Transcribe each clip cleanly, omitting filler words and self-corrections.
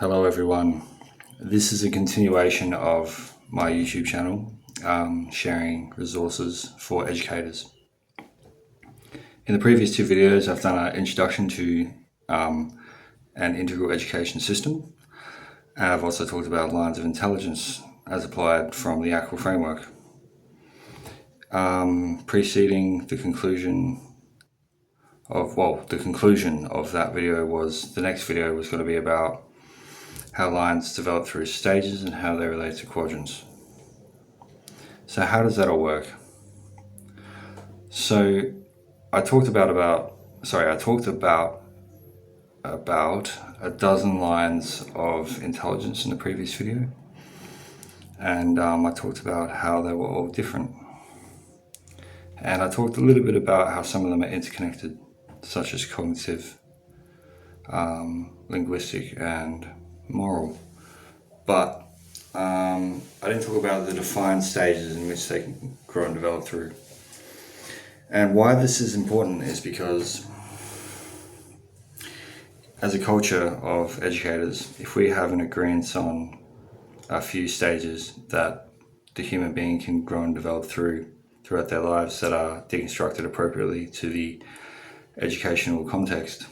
Hello everyone. This is a continuation of my YouTube channel, sharing resources for educators. In the previous two videos, I've done an introduction to an integral education system, and I've also talked about lines of intelligence as applied from the ACL framework. Preceding the conclusion of that video was, the next video was going to be about how lines develop through stages and how they relate to quadrants. So how does that all work? So I talked about a dozen lines of intelligence in the previous video, and I talked about how they were all different, and I talked a little bit about how some of them are interconnected, such as cognitive, linguistic, and moral. But I didn't talk about the defined stages in which they can grow and develop through. And why this is important is because as a culture of educators, if we have an agreement on a few stages that the human being can grow and develop throughout their lives that are deconstructed appropriately to the educational context,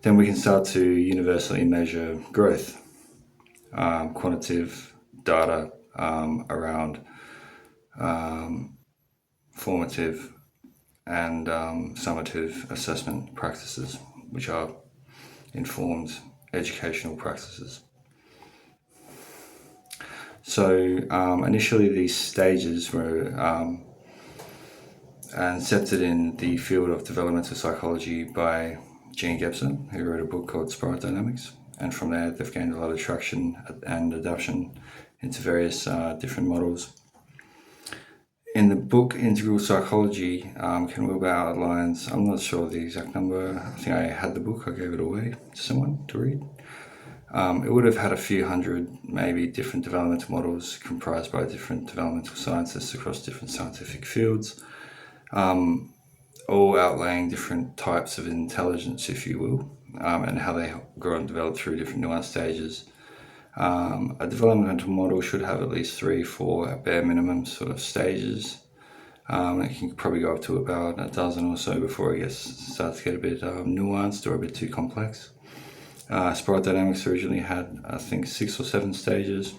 then we can start to universally measure growth. Quantitative data around formative and summative assessment practices, which are informed educational practices. So initially these stages were incepted in the field of developmental psychology by Gene Gebser, who wrote a book called Spiral Dynamics, and from there they've gained a lot of traction and adoption into various different models. In the book Integral Psychology, Ken Wilber outlines, I'm not sure the exact number, I think I had the book, I gave it away to someone to read. It would have had a few hundred, maybe, different developmental models comprised by different developmental scientists across different scientific fields, all outlaying different types of intelligence, if you will, and how they grow and develop through different nuanced stages. A developmental model should have at least 3-4 at bare minimum sort of stages. It can probably go up to about a dozen or so before it starts to get a bit nuanced or a bit too complex. Spiral Dynamics originally had, I think, 6 or 7 stages.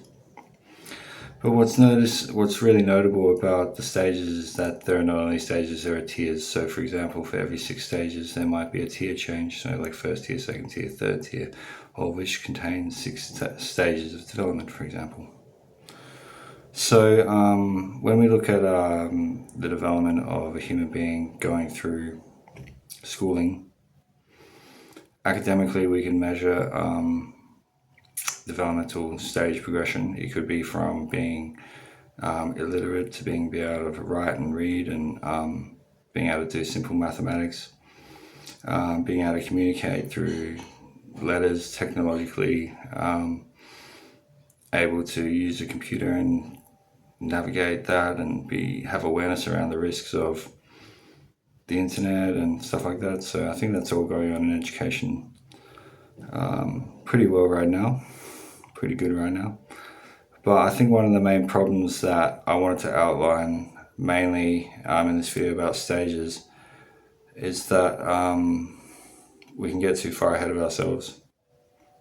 But what's really notable about the stages is that there are not only stages, there are tiers. So for example, for every 6 stages, there might be a tier change. So like first tier, second tier, third tier, all of which contain 6 stages of development, for example. So when we look at the development of a human being going through schooling, academically we can measure developmental stage progression. It could be from being illiterate to being able to write and read and being able to do simple mathematics, being able to communicate through letters, technologically able to use a computer and navigate that and have awareness around the risks of the internet and stuff like that. So I think that's all going on in education pretty well right now, pretty good right now. But I think one of the main problems that I wanted to outline mainly in this video about stages is that we can get too far ahead of ourselves,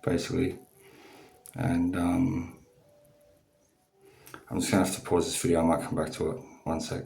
basically. And I'm just gonna have to pause this video. I might come back to it. One sec.